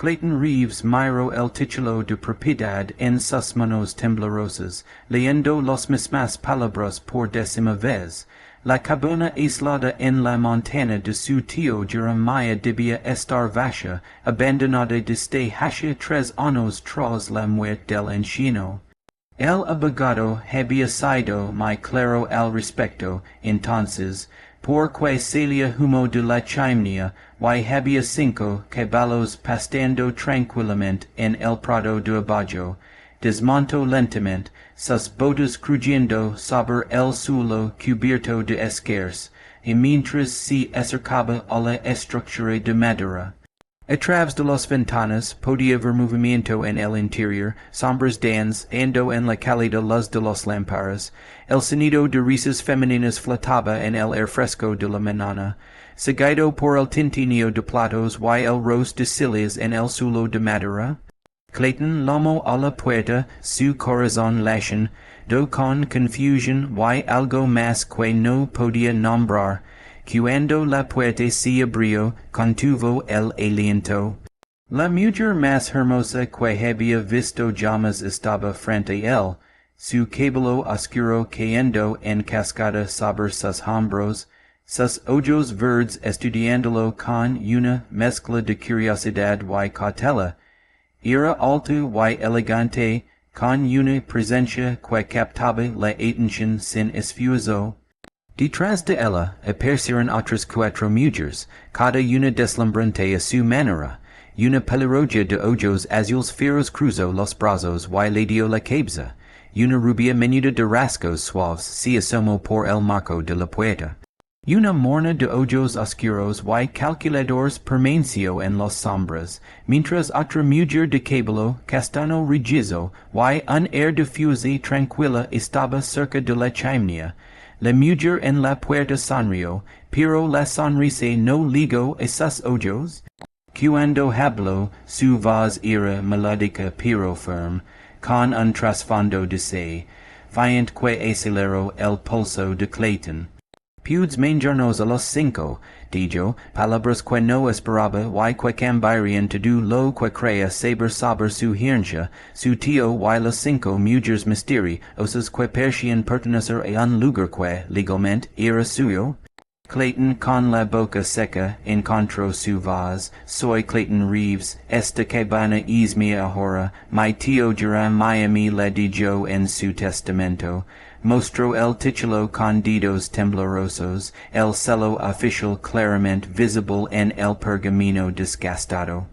Clayton Reeves miro el título de propiedad en sus manos temblorosas, leyendo los mismas palabras por décima vez. La cabaña aislada en la montaña de su tío Jeremiah debía estar vacía, abandonada desde hace 3 años tras la muerte del anciano. El abogado había sido muy claro al respecto, entonces, porque salía humo de la chimenea, y había 5 caballos pastando tranquilamente en el prado de abajo. Desmontó lentamente, sus botas crujiendo sobre el suelo cubierto de esquejes, y mientras se acercaba a la estructura de madera. A través de las ventanas podía ver movimiento en el interior, sombras danzando en la cálida luz de las lámparas. El sonido de risas femeninas flotaba en el aire fresco de la mañana, seguido por el tintineo de platos y el roce de sillas en el suelo de madera. Clayton llamó a la puerta, su corazón latiendo con confusión y algo más que no podía nombrar. Cuando la puerta se abrió, contuvo el aliento. La mujer más hermosa que había visto jamás estaba frente a él, su cabello oscuro cayendo en cascada sobre sus hombros, sus ojos verdes estudiándolo con una mezcla de curiosidad y cautela. Era alto y elegante, con una presencia que captaba la atención sin esfuerzo. Detrás de ella aparecieron otras 4 mujeres, cada una deslumbrante a su manera. Una pelirroja de ojos azules fieros cruzó los brazos y le dio la cabeza. Una rubia menuda de rasgos suaves se asomó por el marco de la puerta. Una morena de ojos oscuros y calculadores permaneció en las sombras, mientras otra mujer de cabello castaño rijizo y un air difuso tranquila estaba cerca de la chimenea. La mujer en la puerta sonrió, pero la sonrisa no ligó a sus ojos. Cuando habló, su voz era melódica pero firme, con un trasfondo de sé, fiant que aceleró el pulso de Clayton. Puedes manejarnos a los 5, dijo, palabras que no esperaba y que cambiarían todo lo que creía saber sobre su herencia, su tío y las 5 mujeres misteriosas que parecían pertenecer a un lugar que, legalmente, era suyo. Clayton, con la boca seca, encontró su voz. Soy Clayton Reeves. Esta cabaña es mía ahora. Mi tío Jeremiah me la dijo en su testamento. Mostró el título con dedos temblorosos, el sello oficial claramente visible en el pergamino desgastado.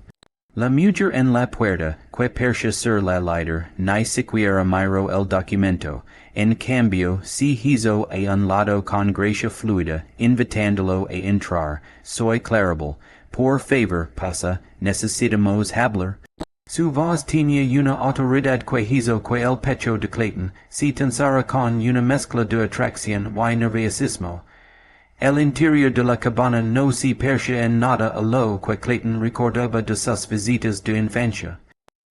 La mujer en la puerta, que percha sur la lider, ni siquiera miró el documento. En cambio, se hizo a un lado con gracia fluida, invitándolo a entrar. Soy Clarabel. Por favor, pasa, necesitamos hablar. Su voz tenía una autoridad que hizo que el pecho de Clayton se tensara con una mezcla de atracción y nerviosismo. El interior de la cabana no se parecía en nada a lo que Clayton recordaba de sus visitas de infancia.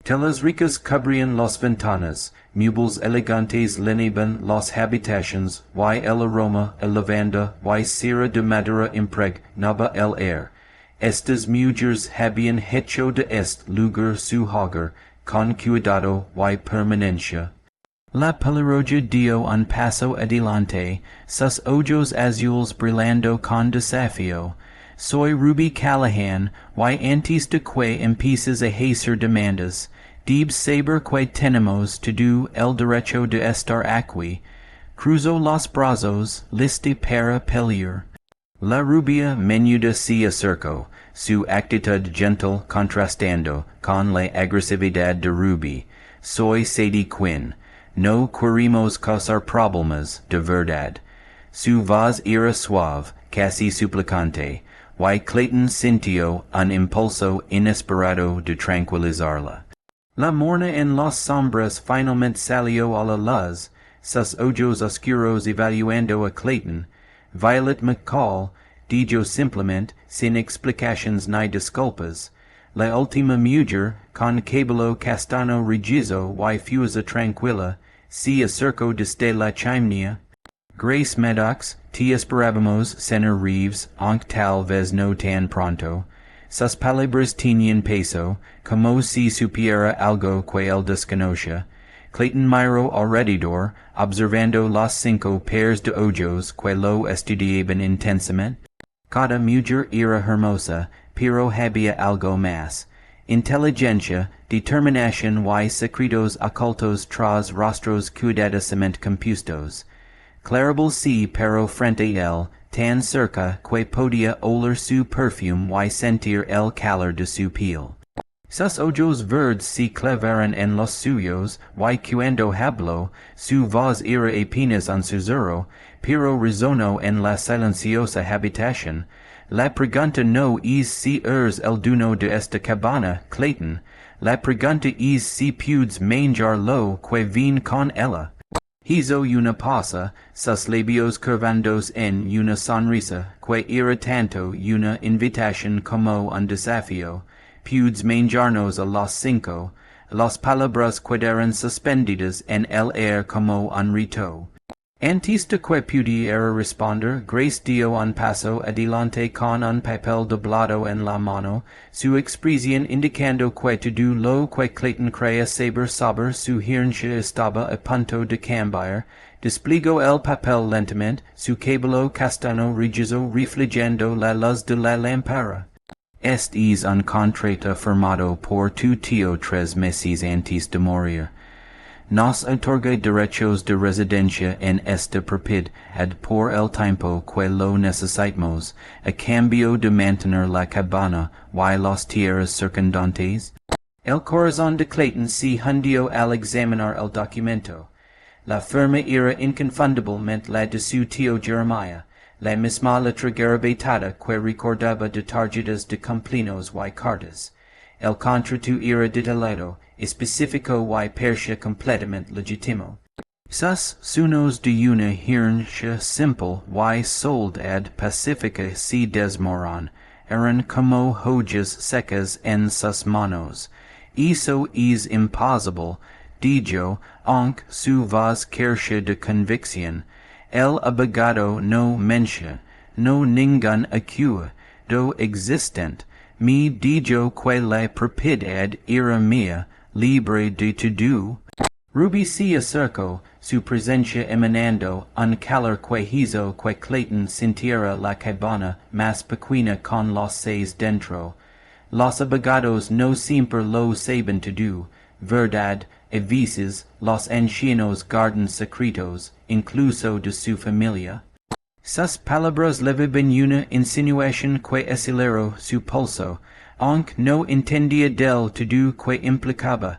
Telas ricas cubrían las ventanas, muebles elegantes llenaban las habitaciones, y el aroma a lavanda y cera de madera impregnaba el aire. Estas mujeres habían hecho de este lugar su hogar, con cuidado y permanencia. La pelirroja dio un paso adelante, sus ojos azules brillando con desafío. Soy Ruby Callahan, y antes de que empieces a hacer demandas, debes saber que tenemos todo el derecho de estar aquí. Cruzó los brazos, lista para pelear. La rubia menuda se acercó, su actitud gentle contrastando con la agresividad de Ruby. Soy Sadie Quinn. No queremos causar problemas, de verdad. Su voz era suave, casi suplicante, y Clayton sintió un impulso inesperado de tranquilizarla. La morena en las sombras finalmente salió a la luz, sus ojos oscuros evaluando a Clayton. Violet McCall dijo simplemente, sin explicaciones ni disculpas. La última mujer, con cabello castaño rijizo y fusa tranquila, se acercó desde la chimenea. Grace Maddox, te esperábamos, Señor Reeves, aunque tal vez no tan pronto. sus palabras tienen peso, como si supiera algo que él desconoce. Clayton miró alrededor, observando los cinco pairs de ojos que lo estudiaban intensamente. Cada mujer era hermosa, pero había algo más. Inteligencia, determinación y secretos ocultos tras rostros cuidadosamente compuestos. Clarable sí, pero frente a él, tan cerca que podía oler su perfume y sentir el calor de su piel. Sus ojos verdes se clavaron en los suyos, y cuando habló, su voz era apenas un susurro, pero resonó en la silenciosa habitación. La pregunta no es si eres el dueño de esta cabaña, Clayton. La pregunta es si puedes manjar lo que viene con ella. Hizo una pausa, sus labios curvándose en una sonrisa que era tanto una invitación como un desafío. Puedes manjarnos a los cinco. Las palabras quedaron suspendidas en el aire como un rito. Antes de que pudiera responder, Grace dio un paso adelante con un papel doblado en la mano, su expresión indicando que todo lo que Clayton creía saber sobre su herencia estaba a punto de cambiar. Desplegó el papel lentamente, su cabello castaño rizoso reflejando la luz de la lámpara. Este es un contrato firmado por tu tío 3 meses antes de morir. Nos otorga derechos de residencia en esta propiedad por el tiempo que lo necesitamos, a cambio de mantener la cabaña y las tierras circundantes. El corazón de Clayton se hundió al examinar el documento. La firma era inconfundiblemente la de su tío Jeremiah, la misma letra garabatada que recordaba de tarjetas de cumpleaños y cartas. El contrato era detallado, específico y parecía completamente legítimo. Sus sueños de una herencia simple y soledad pacífica se desmoron, eran como hojas secas en sus manos. Eso es imposible, dijo, aunque su voz carecía de convicción. El abogado no menciona, no ningún acuerdo existente. Me dijo que la propiedad era mía, libre de todo. Ruby se acercó, su presencia emanando un calor que hizo que Clayton sintiera la cabaña más pequeña con los seis dentro. Los abogados no siempre lo saben todo, verdad, a veces los ancianos guardan secretos, incluso de su familia. Sus palabras levaban una insinuación que aceleró su pulso, aunque no entendía del todo que implicaba.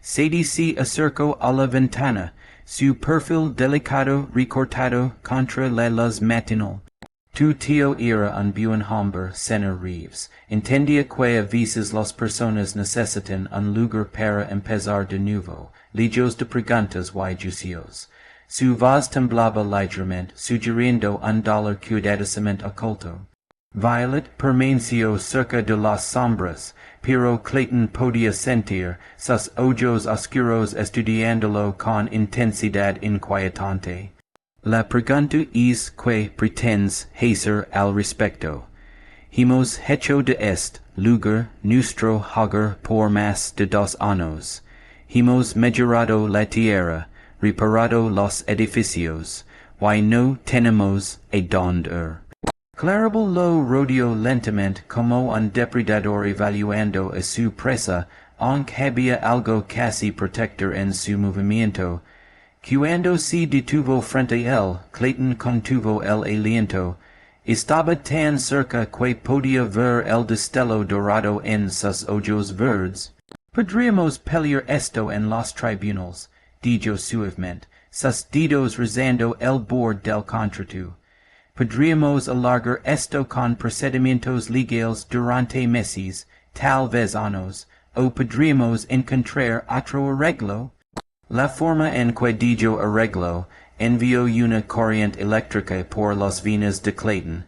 Sadie se acercó a la ventana, su perfil delicado recortado contra la luz matinal. Tu tío era un buen hombre, señor Reeves. Entendía que a veces las personas necesitan un lugar para empezar de nuevo, lejos de preguntas y juicios. Su voz temblaba ligeramente, sugiriendo un dolor cuidadosamente oculto. Violet permaneció cerca de las sombras, pero Clayton podía sentir sus ojos oscuros estudiándolo con intensidad inquietante. La pregunta es ¿qué pretendes hacer al respecto? Hemos hecho de este lugar nuestro hogar por más de 2 años. Hemos mejorado la tierra, reparado los edificios, y no tenemos a dónde ir. Clarabel lo rodeó lentamente como un depredador evaluando a su presa, aunque había algo casi protector en su movimiento. Cuando se detuvo frente a él, Clayton contuvo el aliento. Estaba tan cerca que podía ver el destello dorado en sus ojos verdes. Podríamos pelear esto en los tribunales, dijo suavemente, sus dedos rozando el borde del contrato. Podríamos alargar esto con procedimientos legales durante meses, tal vez años, o podríamos encontrar otro arreglo. La forma en que dijo arreglo envió una corriente eléctrica por las venas de Clayton.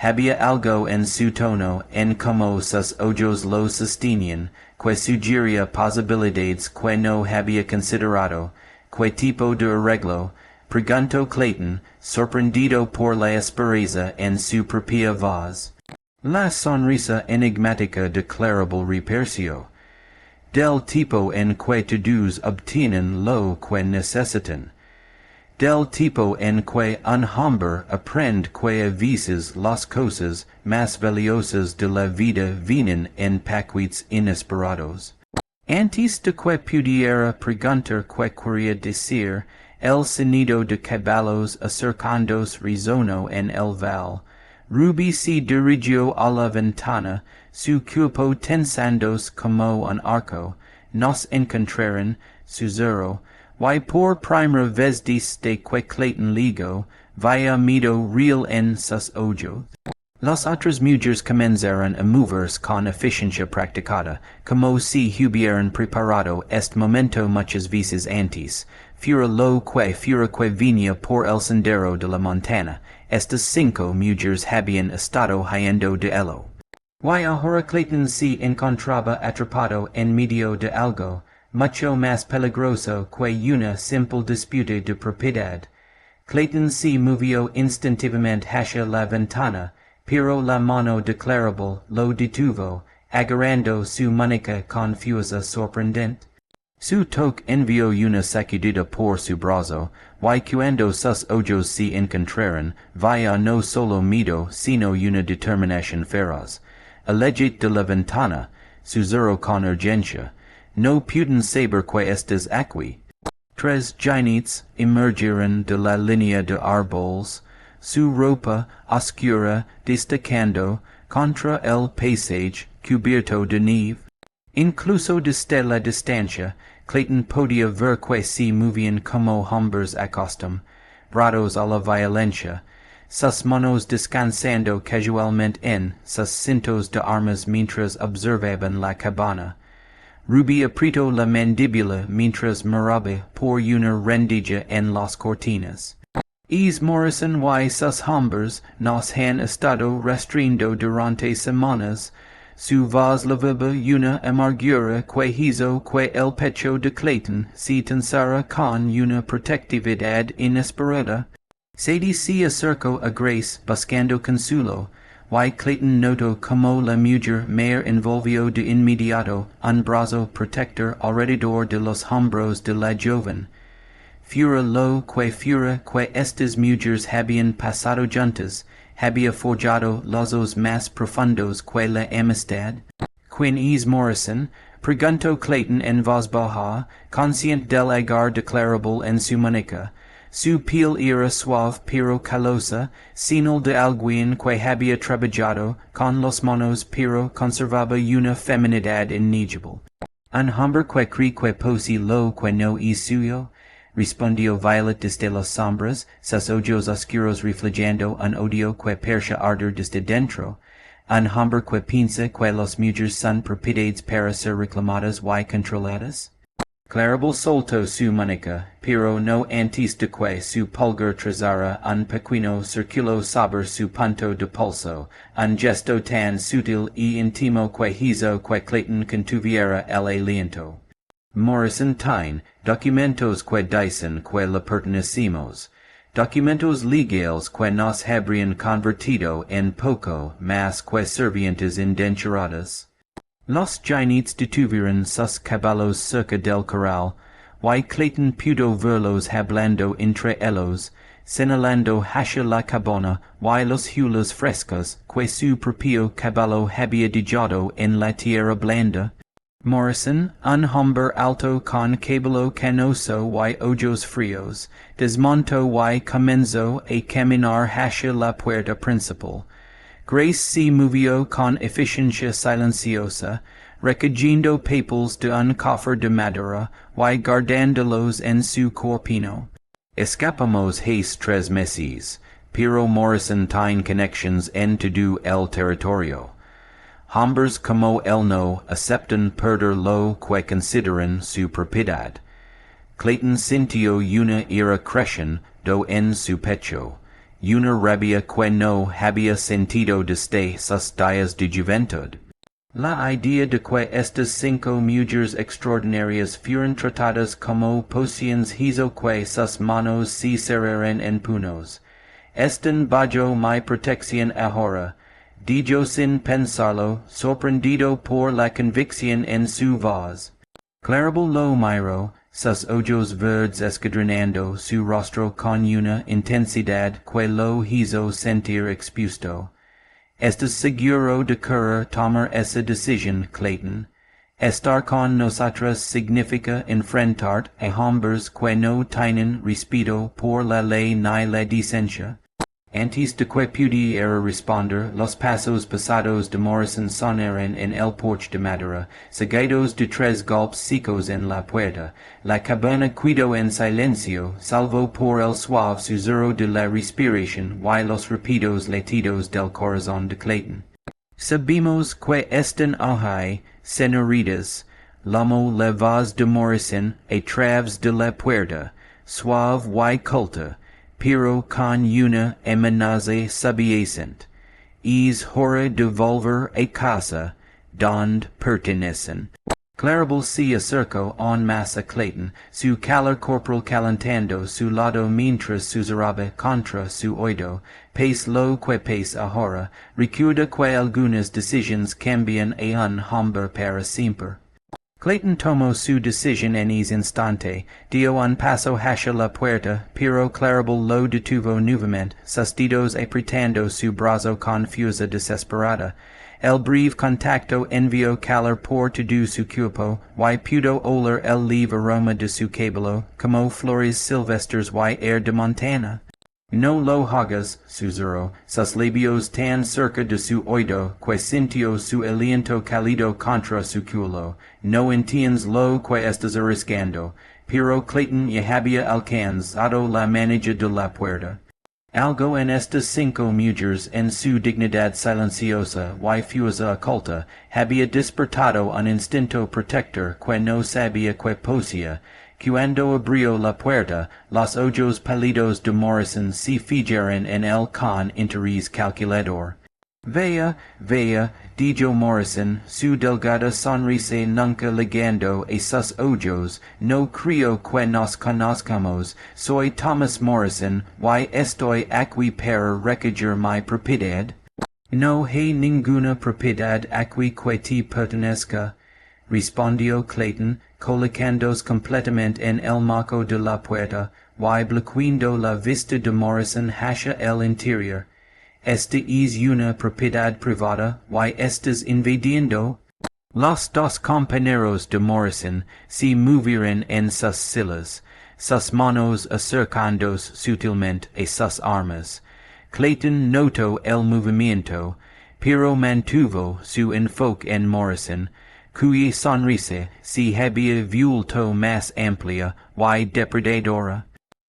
Había algo en su tono, en como sus ojos lo sostenían, que sugería posibilidades que no había considerado. ¿Qué tipo de arreglo? Preguntó Clayton, sorprendido por la aspereza en su propia voz. La sonrisa enigmática declarable repercio, del tipo en que todos obtienen lo que necesitan, del tipo en que un hombre aprende que a veces las cosas más valiosas de la vida vienen en paquetes inesperados. Antes de que pudiera preguntar que quería decir, el sonido de caballos acercándose resonó en el val. Ruby se dirigió a la ventana, su cuerpo tensándose como un arco. Nos encontraron, susurró, y por primera vez desde que Clayton ligó, vaya miedo real en sus ojos. Las otras mujeres comenzaron a moverse con eficiencia practicada, como si hubieran preparado este momento muchas veces antes. Fuera lo que venía por el sendero de la montaña, estas 5 mujeres habían estado huyendo de él. Y ahora Clayton se encontraba atrapado en medio de algo mucho más peligroso que una simple disputa de propiedad. Clayton se movió instintivamente hacia la ventana, pero la mano declarable lo detuvo, agarrando su muñeca con fuerza sorprendente. Su toque envió una sacudida por su brazo, y cuando sus ojos se encontraron, vaya no solo miedo, sino una determinación feroz. Alejad de la ventana, susurró con urgencia, no pueden saber que estás aquí. 3 jinetes emergieron de la línea de árboles, su ropa oscura destacando contra el paisaje cubierto de nieve. Incluso desde la distancia, Clayton podía ver que se movían como hombres acostumbrados a la violencia, sus manos descansando casualmente en sus cintos de armas mientras observaban la cabana. Ruby apretó la mandíbula mientras miraba por una rendija en las cortinas. Morrison y sus hombres nos han estado rastreando durante semanas. Su voz lavaba una amargura que hizo que el pecho de Clayton se tensara con una protectividad inesperada. Sadie se acercó a Grace buscando consuelo, y Clayton notó como la mujer mayor envolvió de inmediato un brazo protector alrededor de los hombros de la joven. Fuera que estas mujeres habían pasado juntas, había forjado lazos más profundos que la amistad. ¿Quién es Morrison? Preguntó Clayton en voz baja, consciente del agar declarable en su muñeca. Su piel era suave pero calosa, señal de alguien que había trabajado con las manos pero conservaba una feminidad innegable. Un hombre que cree que posee lo que no es suyo, respondió Violet desde las sombras, sus ojos oscuros reflejando un odio que parecía arder desde dentro. Un hombre que piensa que las mujeres son propiedades para ser reclamadas y controladas. Clarabel soltó su muñeca, pero no antes de que su pulgar trazara un pequeño círculo sobre su punto de pulso, un gesto tan sutil y íntimo que hizo que Clayton contuviera el aliento. Morrison tiene documentos que dicen que le pertenecemos, documentos legales que nos habrían convertido en poco más que servientes indenturadas. Los jinetes detuvieron sus caballos cerca del corral, y Clayton pudo verlos hablando entre ellos, señalando hacia la cabana y los hulas frescas que su propio caballo había dejado en la tierra blanda. Morrison, un hombre alto con cabello canoso y ojos fríos, desmontó y comenzó a caminar hacia la puerta principal. Grace se movió con eficiencia silenciosa, recogiendo papeles de un cofre de madera y guardándolos en su corpino. Escapamos hace 3 meses, pero Morrison tiene conexiones en todo el territorio. Hombres como él no aceptan perder lo que consideran su propiedad. Clayton sintió una ira creciendo en su pecho, una rabia que no había sentido desde sus días de juventud. La idea de que estas 5 mujeres extraordinarias fueran tratadas como pociones hizo que sus manos se cerraran en puños. Están bajo mi protección ahora, dijo sin pensarlo, sorprendido por la convicción en su voz. Clarable lo miró, sus ojos verdes escudriñando su rostro con una intensidad que lo hizo sentir expuesto. ¿Estás seguro de querer tomar esa decisión, Clayton? Estar con nosotros significa enfrentar a hombres que no tienen respeto por la ley ni la decencia. Antes de que pudiera responder, los pasos pesados de Morrison sonaron en el porche de madera, seguidos de tres golpes secos en la puerta. La cabaña quedó en silencio, salvo por el suave susurro de la respiración y los rápidos latidos del corazón de Clayton. Sabemos que están ahí, señoritas, llamó la voz de Morrison a través de la puerta, suave y culta, pero con una amenaza subyacente. Es hora de volver a casa, donde pertenecen. Clarable se acercó aún más a Clayton, su calor corporal calentando su lado mientras susurraba contra su oído, pese lo que pese ahora, recuerda que algunas decisiones cambian a un hombre para siempre. Clayton tomó su decisión en ese instante, dio un paso hacia la puerta, pero Clarable lo detuvo nuevamente, sus dedos apretando su brazo con fuerza desesperada. El breve contacto envió calor por todo su cuerpo, y pudo oler el leve aroma de su cabello, como flores silvestres y air de montaña. No lo hagas, susurró, sus labios tan cerca de su oído, que sintió su aliento cálido contra su culo. No entiendes lo que estás arriesgando. Pero Clayton ya había alcanzado la manilla de la puerta. Algo en estas cinco mujeres en su dignidad silenciosa y fuerza oculta había despertado un instinto protector que no sabía que poseía. Cuando abrió la puerta, los ojos pálidos de Morrison se fijaron en él con interés calculador. Vea, dijo Morrison, su delgada sonrisa nunca llegando a sus ojos, no creo que nos conozcamos, soy Thomas Morrison, y estoy aquí para recoger mi propiedad. No hay ninguna propiedad aquí que te pertenezca, respondió Clayton, colocándose completamente en el marco de la puerta, y bloqueando la vista de Morrison hacia el interior. Esta es una propiedad privada, y estás invadiendo. Los dos compañeros de Morrison se movieron en sus sillas, sus manos acercándose sutilmente a sus armas. Clayton notó el movimiento, pero mantuvo su enfoque en Morrison, cuya sonrisa se había vuelto más amplia y depredadora.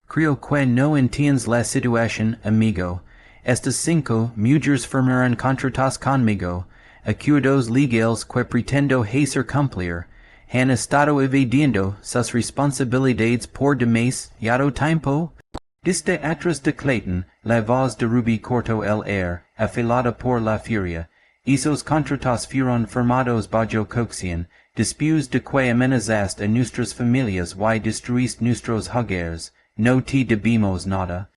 Creo que no entiendes la situación, amigo. Estas cinco mujeres firmaron contratos conmigo, acuerdos legales que pretendo hacer cumplir. Han estado evadiendo sus responsabilidades por demasiado tiempo. Desde atrás de Clayton, la voz de Ruby cortó el air, afilada por la furia. Esos contratos fueron firmados bajo coacción, después de que amenazaste a nuestras familias y destruiste nuestros hogares. No te debemos nada.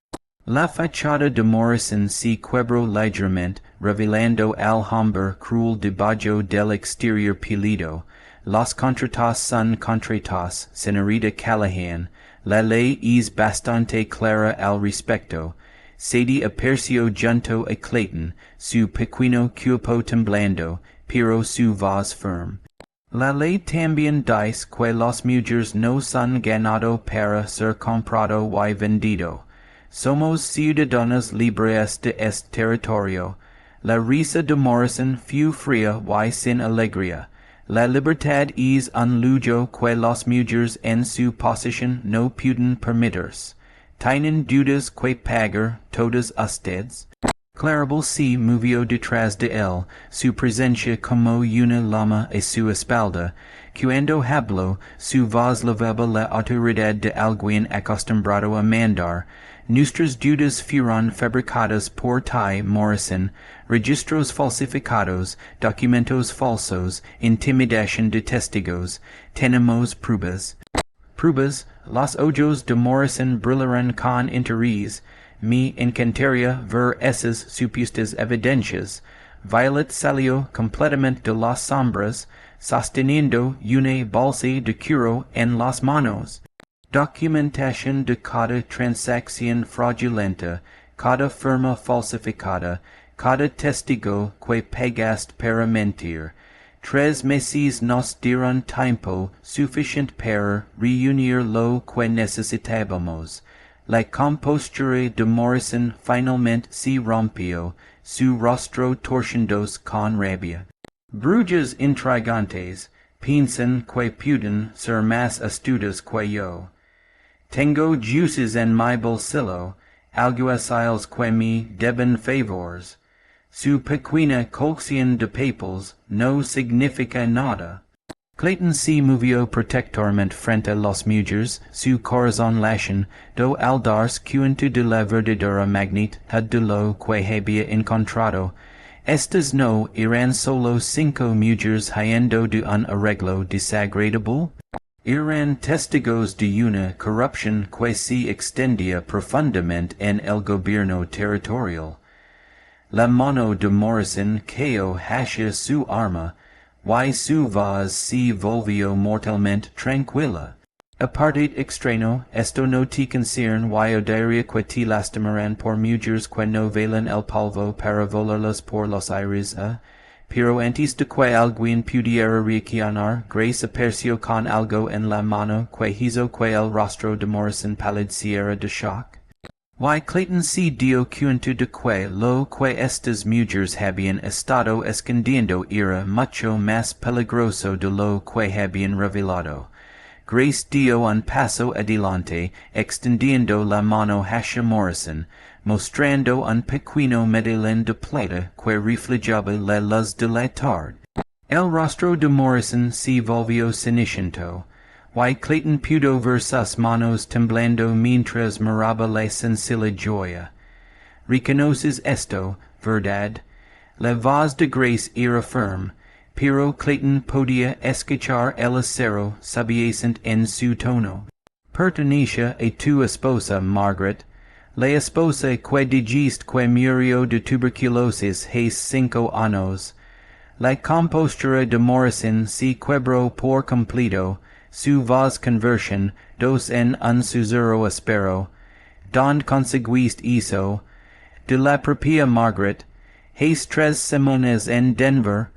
La fachada de Morrison se quebró ligeramente, revelando al hombre cruel debajo del exterior pulido. Los contratos son contratos, señorita Callahan. La ley es bastante clara al respecto. Sadie aperció junto a Clayton, su pequeño cuerpo temblando, pero su voz firme. La ley también dice que las mujeres no son ganado para ser comprado y vendido. Somos ciudadanos libres de este territorio. La risa de Morrison fue fría y sin alegría. La libertad es un lujo que las mujeres en su posición no pueden permitirse. ¿Tienen dudas que pagar todas ustedes? Clarable se movió detrás de él, su presencia como una lama a su espalda. Cuando habló, su voz levaba la autoridad de alguien acostumbrado a mandar. Nuestras dudas fueron fabricadas por ti, Morrison, registros falsificados, documentos falsos, intimidación de testigos. Tenemos pruebas. Pruebas, los ojos de Morrison brillaron con interés. Me encantaría ver esas supuestas evidencias. Violet salió completamente de las sombras, sosteniendo una bolsa de curo en las manos. Documentación de cada transacción fraudulenta, cada firma falsificada, cada testigo que pagaste para mentir. 3 meses nos dieron tiempo suficiente para reunir lo que necesitábamos. La compostura de Morrison finalmente se rompió, su rostro torciéndose con rabia. Brujas intrigantes piensan que pueden ser más astutas que yo. Tengo juices en mi bolsillo, alguaciles que me deben favores. Su pequeña colección de papeles no significa nada. Clayton se movió protectoramente frente a las mujeres, su corazón latino, do al darse cuenta de la verdadera magnitud de lo que había encontrado. Estas no eran solo 5 mujeres yendo de un arreglo desagradable. Eran testigos de una corrupción que se extendía profundamente en el gobierno territorial. La mano de Morrison cayó hacia su arma, y su voz se volvió mortalmente tranquila. Aparte extraño, esto no te concierne y odiaría que te lastimaran por mujeres que no valen el polvo para volarlas por los aires, pero antes de que alguien pudiera reaccionar, Grace apareció con algo en la mano que hizo que el rostro de Morrison palideciera de shock. Y Clayton se dio cuenta de que lo que estas mujeres habían estado escondiendo era mucho más peligroso de lo que habían revelado. Grace dio un paso adelante, extendiendo la mano hacia Morrison, mostrando un pequeño medallón de plata que reflejaba la luz de la tarde. El rostro de Morrison se volvió ceniciento, y Clayton pudo ver sus manos temblando mientras miraba la sencilla joya. ¿Reconoces esto, verdad? La voz de Grace era firme, pero Clayton podía escuchar el acero subyacente en su tono. Pertenece a tu esposa, Margaret, la esposa que dijiste que murió de tuberculosis hace 5 años. La compostura de Morrison se quebró por completo, su voz conversión, dos en un susurro áspero. ¿Dónde conseguiste eso? De la propia Margaret. Hace 3 semanas en Denver.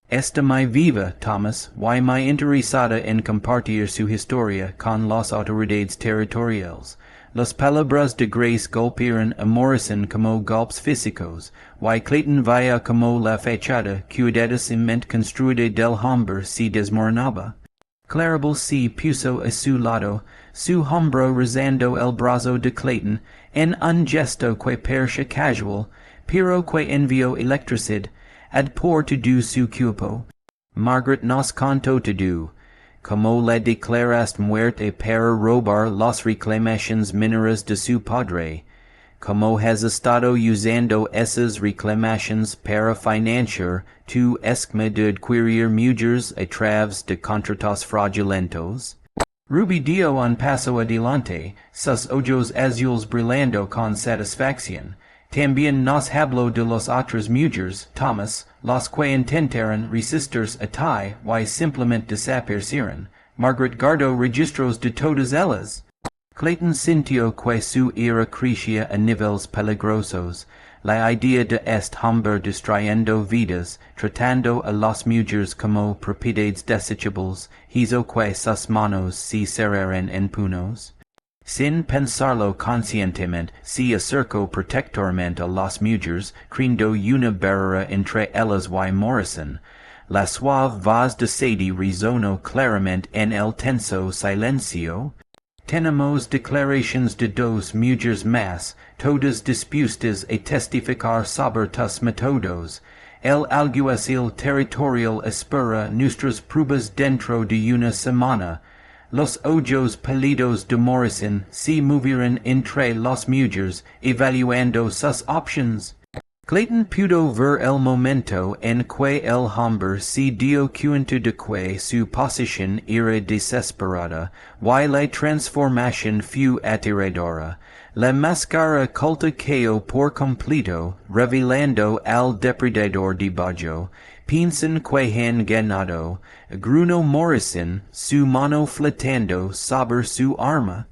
Está muy viva, Thomas, y muy interesada en compartir su historia con las autoridades territoriales. Las palabras de Grace golpearon a Morrison como golpes físicos, y Clayton veía como la fachada cuidadosamente construida del hombre se desmoronaba. Clarabel se puso a su lado, su hombro rozando el brazo de Clayton, en un gesto que parecía casual, pero que envió electricidad por todo su cuerpo. Margaret nos contó todo, como la declaraste muerta para robar las reclamaciones mineras de su padre, como has estado usando esas reclamaciones para financiar tu esquema de adquirir mujeres a través de contratos fraudulentos. Ruby dio un paso adelante, sus ojos azules brillando con satisfacción. También nos habló de los otros mujeres, Thomas, los que intentaron resistirse a ti y simplemente desaparecieron. Margaret guardó registros de todas ellas. Clayton sintió que su ira crecía a niveles peligrosos. La idea de este hombre distrayendo vidas, tratando a las mujeres como propiedades desechables, hizo que sus manos se cerraran en puños. Sin pensarlo conscientemente, se acercó protectoramente a las mujeres, creyendo una barrera entre ellas y Morrison. La suave voz de Sadie resonó claramente en el tenso silencio. Tenemos declaraciones de 2 mujeres más, todas dispuestas a testificar sobre tus métodos. El alguacil territorial espera nuestras pruebas dentro de una semana. Los ojos pálidos de Morrison se movieron entre las mujeres, evaluando sus opciones. Clayton pudo ver el momento en que el hombre se dio cuenta de que su posición era desesperada, y la transformación fue aterradora. La máscara culta cayó por completo, revelando al depredador debajo. Piensan que han ganado. Gruno Morrison, su mano flotando sobre su arma.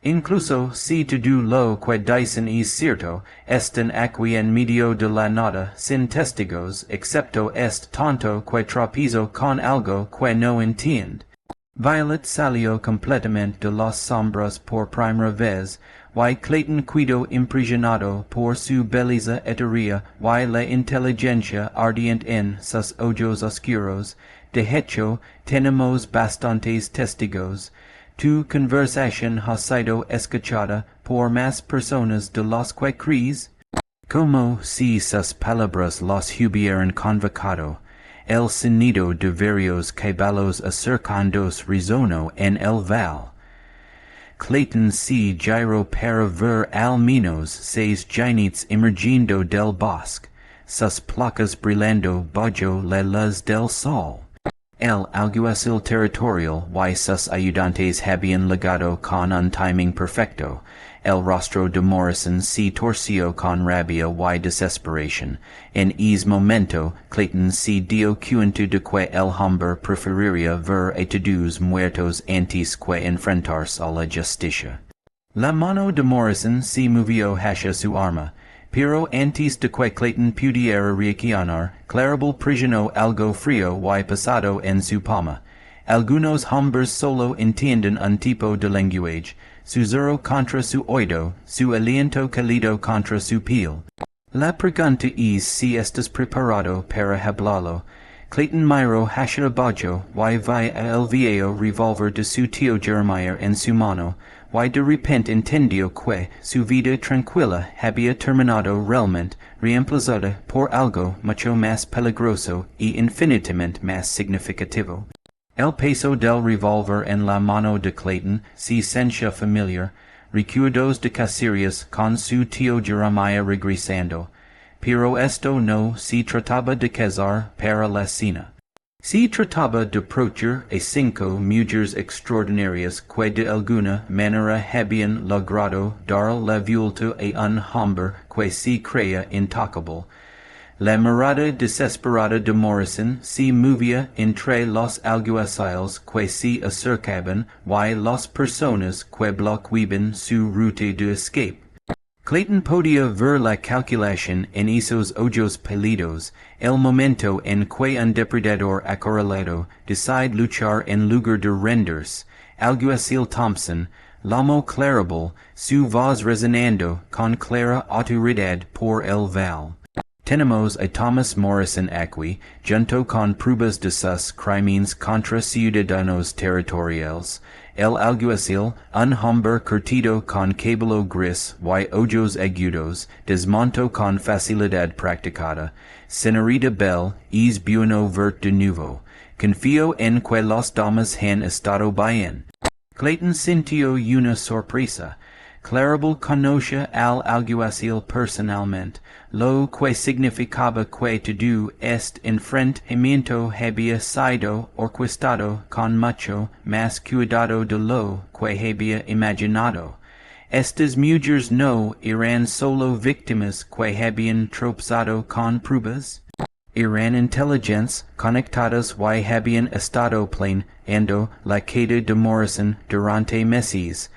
Incluso si todo lo que dicen es cierto, están aquí en medio de la nada, sin testigos, excepto este tonto que tropezó con algo que no entiende. Violet salió completamente de las sombras por primera vez, y Clayton quedó impresionado por su belleza etérea y la inteligencia ardiente en sus ojos oscuros. De hecho, tenemos bastantes testigos. Tu conversación ha sido escuchada por más personas de las que crees. Como si sus palabras los hubieran convocado. El sonido de varios caballos acercándose resonó en el val. Clayton se giró para ver al menos 6 jinetes emergiendo del bosque, sus placas brillando bajo la luz del sol. El alguacil territorial y sus ayudantes habían llegado con un timing perfecto. El rostro de Morrison se torció con rabia y desesperación. En ese momento, Clayton se dio cuenta de que el hombre preferiría ver a todos muertos antes que enfrentarse a la justicia. La mano de Morrison se movió hacia su arma. Pero antes de que Clayton pudiera reaccionar, Clarabel presionó algo frío y pesado en su palma. Algunos hombres solo entienden un tipo de lenguaje, susurro contra su oído, su aliento cálido contra su piel. La pregunta es si estás preparado para hablarlo. Clayton miró hacia abajo y vi el viejo revólver de su tío Jeremiah en su mano, y de repente entendió que su vida tranquila había terminado realmente, reemplazada por algo mucho más peligroso y infinitamente más significativo. El peso del revólver en la mano de Clayton se sintió familiar, recuerdos de cacerías con su tío Jeremiah regresando. Pero esto no se trataba de cazar para la cena. Se trataba de proteger a 5 mujeres extraordinarias que de alguna manera habían logrado dar la vuelta a un hombre que se creía intocable. La mirada desesperada de Morrison se movía entre los alguaciles que se acercaban y las personas que bloqueaban su ruta de escape. Clayton podía ver la calculación en esos ojos pálidos, el momento en que un depredador acorralado decide luchar en lugar de rendirse. Alguacil Thompson, lomo Clarabel, su voz resonando con clara autoridad por el val. Tenemos a Thomas Morrison aquí, junto con pruebas de sus crímenes contra ciudadanos territoriales. El alguacil, un hombre curtido con cabello gris y ojos agudos, desmontó con facilidad practicada. Señorita Bell, es bueno verte de nuevo. Confío en que las damas han estado bien. Clayton sintió una sorpresa. Clarabel conoce al alguacil personalmente, lo que significaba que todo este enfrentamiento había sido orquestado con mucho más cuidado de lo que había imaginado. Estas mujeres no eran solo víctimas que habían tropezado con pruebas. Eran inteligentes, conectadas y habían estado planeando la queda de Morrison durante meses.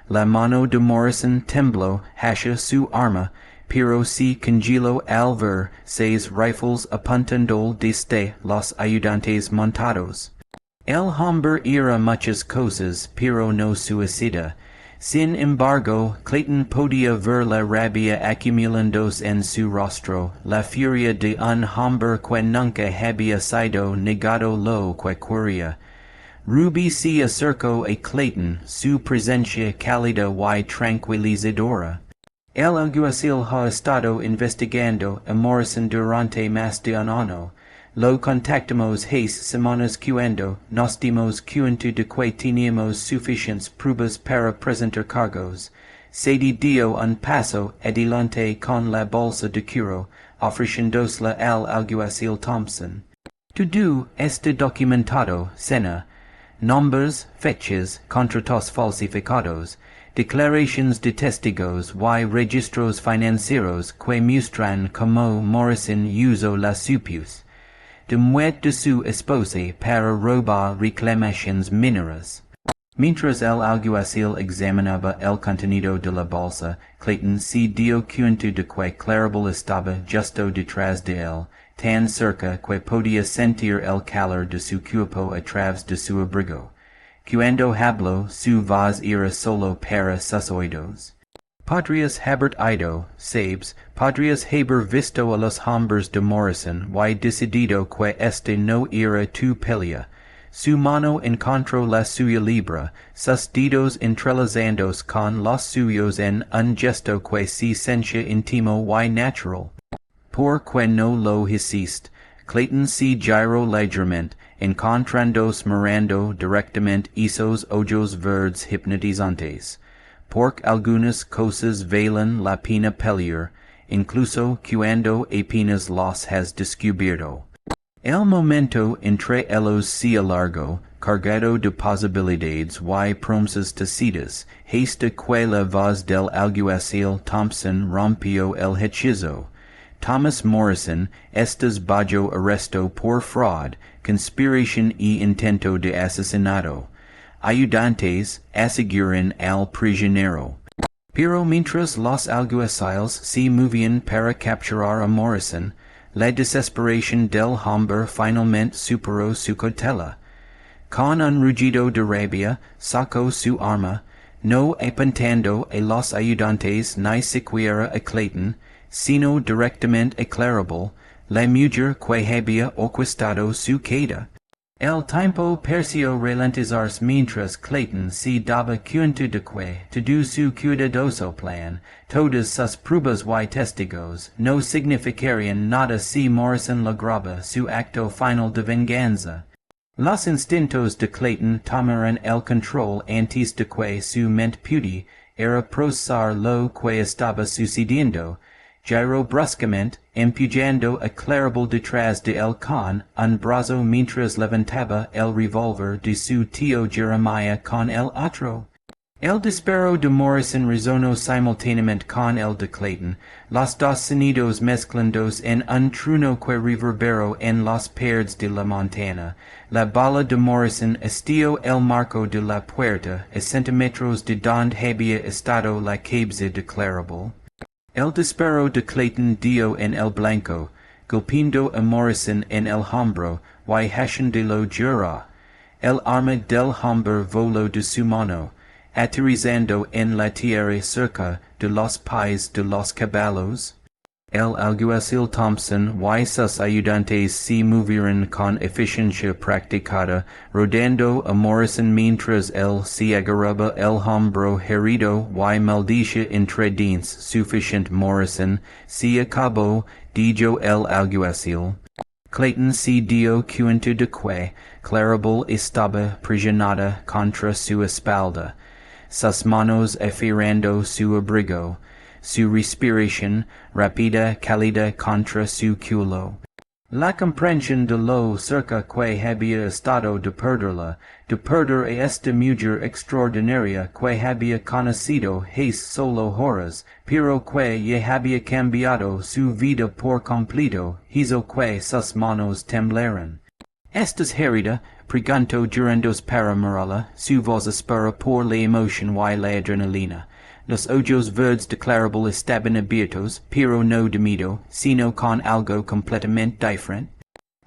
La mano de Morrison tembló hacia su arma, pero se congeló al ver 6 rifles apuntando desde los ayudantes montados. El hombre era muchas cosas, pero no suicida. Sin embargo, Clayton podía ver la rabia acumulándose en su rostro, la furia de un hombre que nunca había sido negado lo que quería. Ruby se acercó a Clayton, su presencia cálida y tranquilizadora. El alguacil ha estado investigando a Morrison durante más de un año. Lo contactamos hace semanas cuando nos dimos cuenta de que teníamos suficientes pruebas para presentar cargos. Se dio un paso adelante con la bolsa de cuero, ofreciéndosela al alguacil Thompson. Todo este documentado, cena, nombres, fechas, contratos falsificados, declarations de testigos y registros financieros que muestran como Morrison usó la supius de muerte de su esposa para robar reclamaciones mineras. Mientras el alguacil examinaba el contenido de la bolsa, Clayton se dio cuenta de que Clarabel estaba justo detrás de él, tan cerca que podía sentir el calor de su cuerpo a través de su abrigo. Cuando habló, su voz era solo para sus oídos. Podrías haber ido, sabes, podrías haber visto a los hombres de Morrison y decidido que este no era tu pelea. Su mano encontró la suya libre, sus dedos entrelazados con los suyos en un gesto que se sentía íntimo y natural. Porque no lo hiciste, Clayton se giró ligeramente, encontrándose mirando directamente esos ojos verdes hipnotizantes. Porque algunas cosas valen la pena pelear, incluso cuando apenas los has descubierto. El momento entre ellos se alargó, cargado de posibilidades y promesas tacitas, hasta que la voz del alguacil Thompson rompió el hechizo. Thomas Morrison, estás bajo arresto por fraud, conspiración y intento de asesinato. Ayudantes aseguran al prisionero. Pero mientras los alguaciles se movían para capturar a Morrison, la desesperación del hombre finalmente superó su cautela. Con un rugido de rabia, sacó su arma, no apuntando a los ayudantes ni siquiera a Clayton, sino directamente a Clarabel, la mujer que había orquestado su queda. El tiempo pareció ralentizarse mientras Clayton se daba cuenta de que, todo su cuidadoso plan, todas sus pruebas y testigos, no significarían nada si Morrison lograba su acto final de venganza. Los instintos de Clayton tomaron el control antes de que su mente pudiera procesar lo que estaba sucediendo. Giró bruscamente, empujando a Clarabel detrás de él con un brazo mientras levantaba el revólver de su tío Jeremiah con el otro. El disparo de Morrison resonó simultáneamente con el de Clayton, los dos sonidos mezclándose en un trueno que reverberó en las paredes de la montaña. La bala de Morrison estalló el marco de la puerta a centímetros de donde había estado la cabeza de Clarabel. El disparo de Clayton dio en el blanco, golpeando a Morrison en el hombro y haciéndolo llorar. El arma del hombre voló de su mano, aterrizando en la tierra cerca de los pies de los caballos. El alguacil Thompson y sus ayudantes se movieron con eficiencia practicada, rodeando a Morrison mientras él se agarraba el hombro herido y maldicía entre dientes suficiente. Morrison se acabó, dijo el alguacil. Clayton se dio cuenta de que Clarabel estaba presionada contra su espalda, sus manos aferrando su abrigo, su respiración rápida cálida contra su culo. La comprensión de lo cerca que había estado de perderla, de perder a esta mujer extraordinaria que había conocido hace solo horas, pero que ya había cambiado su vida por completo, hizo que sus manos temblaran. ¿Estás herida? Preguntó llorando para mirarla, su voz áspera por la emoción y la adrenalina. Los ojos verdes de Clarabel estaban abiertos, pero no de miedo, sino con algo completamente diferente.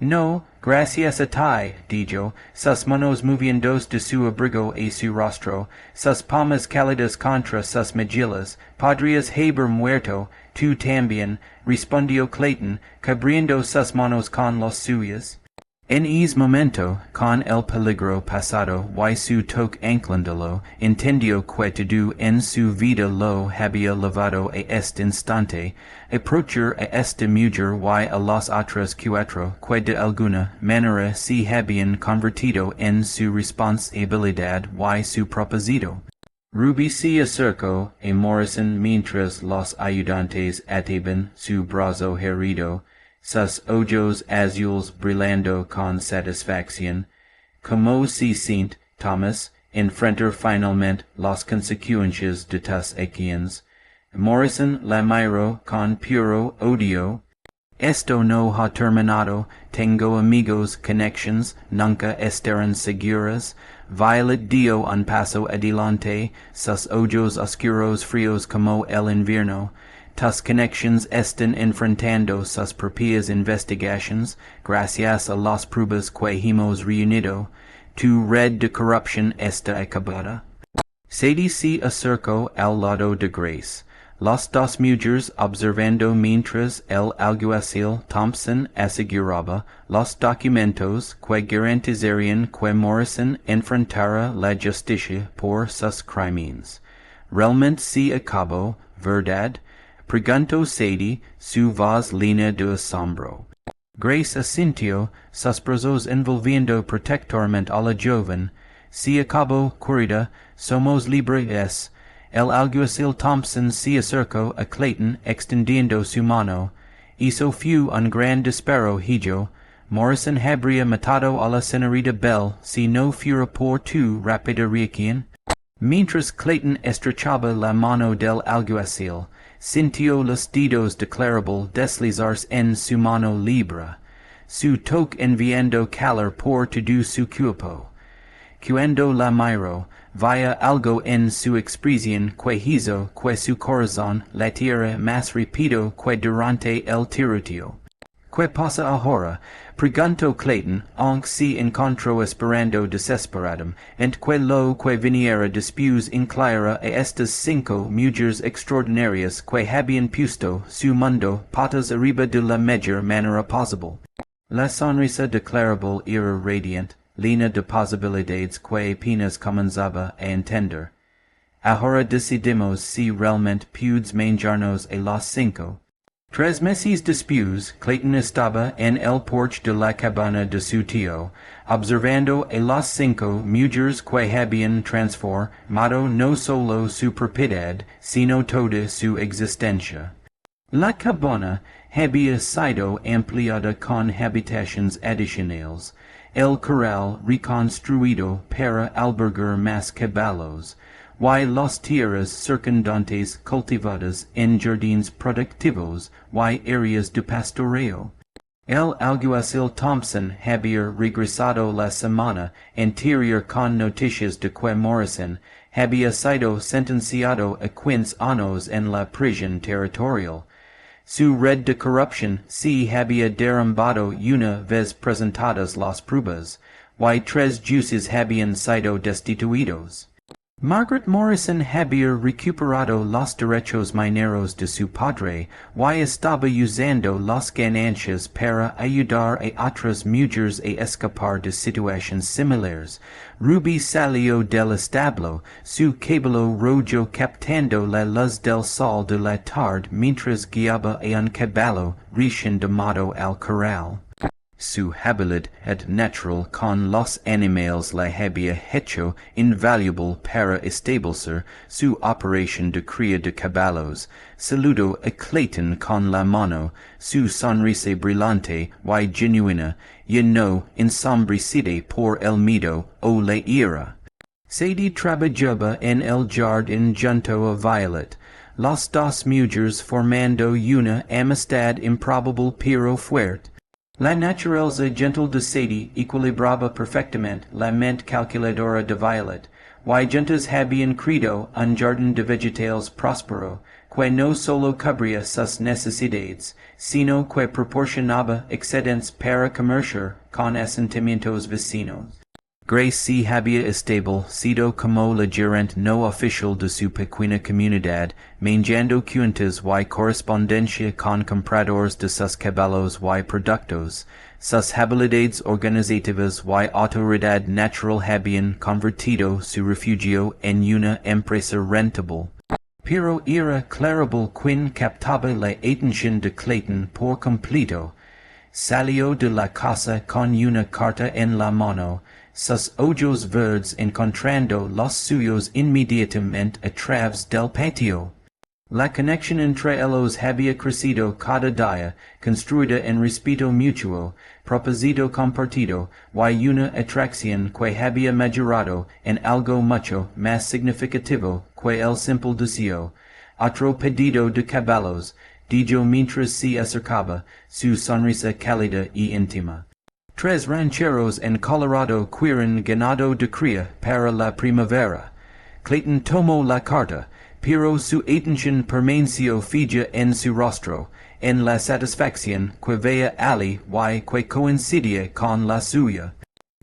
No, gracias a ti, dijo, sus manos moviéndose de su abrigo a su rostro, sus palmas cálidas contra sus mejillas. Podrías haber muerto, tú también, respondió Clayton, cubriendo sus manos con las suyas. En ese momento, con el peligro pasado y su toque anclándolo, entendió que todo en su vida lo había llevado a este instante, approachar a esta mujer y a los otros cuatro que de alguna manera se habían convertido en su responsabilidad y su propósito. Ruby si acerco a Morrison mientras los ayudantes ataban su brazo herido, sus ojos azules brillando con satisfacción, como si Saint Thomas enfrentar finalmente las consecuencias de tus acciones. Morrison la miró con puro odio. Esto no ha terminado, tengo amigos, conexiones, nunca estarán seguras. Violet dio un paso adelante, sus ojos oscuros fríos como el invierno. Tus conexiones están enfrentando sus propias investigaciones, gracias a las pruebas que hemos reunido. Tu red de corrupción está acabada. Sadie se acercó al lado de Grace. Las dos mujeres observando mientras el alguacil Thompson aseguraba los documentos que garantizarían que Morrison enfrentara la justicia por sus crímenes. Realmente se acabó, ¿verdad? Preguntó Sadie, su voz llena de asombro. Grace asintió, sus brazos envolviendo protectoramente a la joven. Se acabó, querida, somos libres. El alguacil Thompson se acercó a Clayton extendiendo su mano. Eso fue un gran disparo, hijo. Morrison habría matado a la señorita Bell si no fuera por tu rápida reacción. Mientras Clayton estrechaba la mano del alguacil, sintió los dedos de Clarabel deslizarse en su mano libre. Su toque enviando calor por todo su cuerpo. Cuando la miró, vaya algo en su expresión que hizo que su corazón latiera más rápido que durante el tiroteo. ¿Qué pasa ahora? Preguntó Clayton, aunque se encontró esperando desesperado, en que lo que viniera después incluyera a estas 5 mujeres extraordinarias que habían puesto su mundo patas arriba de la mejor manera posible. La sonrisa de Clarabel era radiante, llena de posibilidades que apenas comenzaba a entender. Ahora decidimos si realmente puedes manejarnos a las 5. 3 meses después, Clayton estaba en el porche de la cabaña de su tío, observando a las 5 mujeres que habían transformado no solo su propiedad, sino toda su existencia. La cabaña había sido ampliada con habitaciones adicionales, el corral reconstruido para albergar más caballos, y las tierras circundantes cultivadas en jardines productivos y áreas de pastoreo. El alguacil Thompson había regresado la semana anterior con noticias de que Morrison había sido sentenciado a 15 años en la prisión territorial. Su red de corrupción se había derrumbado una vez presentadas las pruebas, y 3 jueces habían sido destituidos. Margaret Morrison había recuperado los derechos mineros de su padre y estaba usando las ganancias para ayudar a otras mujeres a escapar de situaciones similares. Ruby salió del establo, su cabello rojo captando la luz del sol de la tarde mientras guiaba a un caballo recién domado al corral. Su habilidad natural con los animales la había hecho invaluable para establecer su operación de cría de caballos. Saludó a Clayton con la mano, su sonrisa brillante y genuina, y no ensombrecida por el miedo o la ira. Sadie trabajaba en el jardín junto a Violet, las dos mujeres formando una amistad improbable pero fuerte. La naturaleza gentil de Sadie equilibraba perfectamente la mente calculadora de Violet, y juntas habían creado un jardín de vegetales próspero, que no solo cubría sus necesidades, sino que proporcionaba excedentes para comerciar con asentamientos vecinos. Grace se había sido como la gerente no oficial de su pequeña comunidad, manejando cuentas y correspondencia con compradores de sus caballos y productos. Sus habilidades organizativas y autoridad natural habían convertido su refugio en una empresa rentable. Pero era Clarabel quien captaba la atención de Clayton por completo. Salió de la casa con una carta en la mano. sus ojos verdes encontrando los suyos inmediatamente a través del patio. La conexión entre ellos había crecido cada día, construida en respeto mutuo, propósito compartido, y una atracción que había madurado en algo mucho más significativo que el simple deseo. Otro pedido de caballos, dijo mientras se acercaba, su sonrisa cálida y íntima. Tres rancheros en Colorado quieren ganado de cría para la primavera. Clayton tomó la carta, pero su atención permaneció fija en su rostro, en la satisfacción que veía allí y que coincidía con la suya.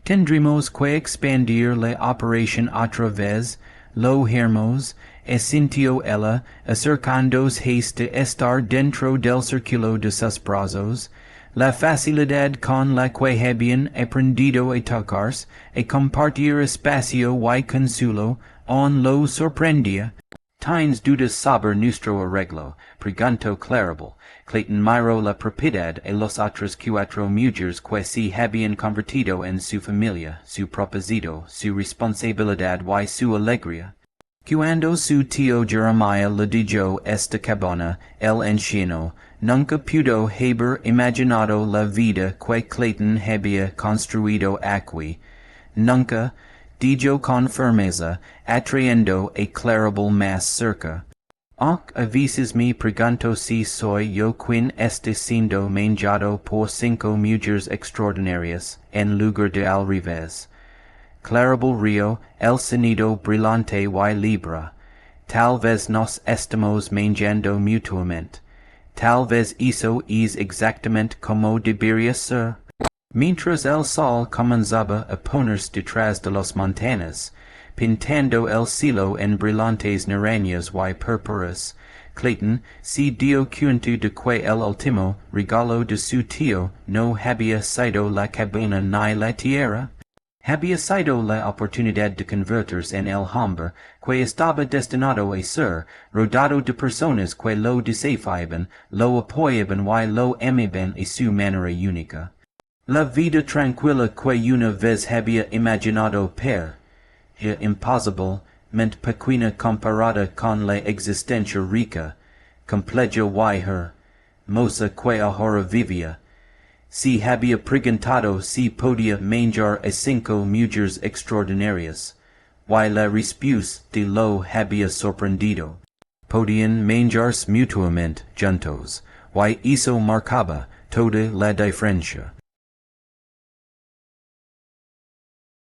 Tendremos que expandir la operación otra vez, lo hermos, sintió ella, acercándose de estar dentro del círculo de sus brazos. La facilidad con la que habían aprendido a tocarse, a compartir espacio y consuelo, aún lo sorprendía. ¿Tienes dudas sobre nuestro arreglo? Preguntó Clarabel. Clayton miró la propiedad a los otros cuatro mujeres que se habían convertido en su familia, su propósito, su responsabilidad y su alegría. Cuando su tío Jeremiah le dijo esta cabaña, el anciano nunca pudo haber imaginado la vida que Clayton había construido aquí. Nunca, dijo con firmeza, atrayendo a Clarabel más cerca. A veces me pregunto si soy yo quien está siendo manchado por 5 mujeres extraordinarias, en lugar de al revés. Clarabel rió, el sonido brillante y libre. Tal vez nos estamos manchando mutuamente. Tal vez eso es exactamente como debería ser. Mientras el sol comenzaba a ponerse detrás de las montañas, pintando el cielo en brillantes naranjas y purpuras, Clayton se dio cuenta de que el último regalo de su tío no había sido la cabaña ni la tierra. Había sido la oportunidad de convertirse en el hombre que estaba destinado a ser, rodeado de personas que lo desafiaban, lo apoyaban y lo amaban a su manera única. La vida tranquila que una vez había imaginado imposible, mente pequeña comparada con la existencia rica, compleja y hermosa que ahora vivía. Se había preguntado si podía manjar a 5 mujeres extraordinarias, y la respuesta lo había sorprendido. Podían manjarse mutuamente juntos, y eso marcaba toda la diferencia.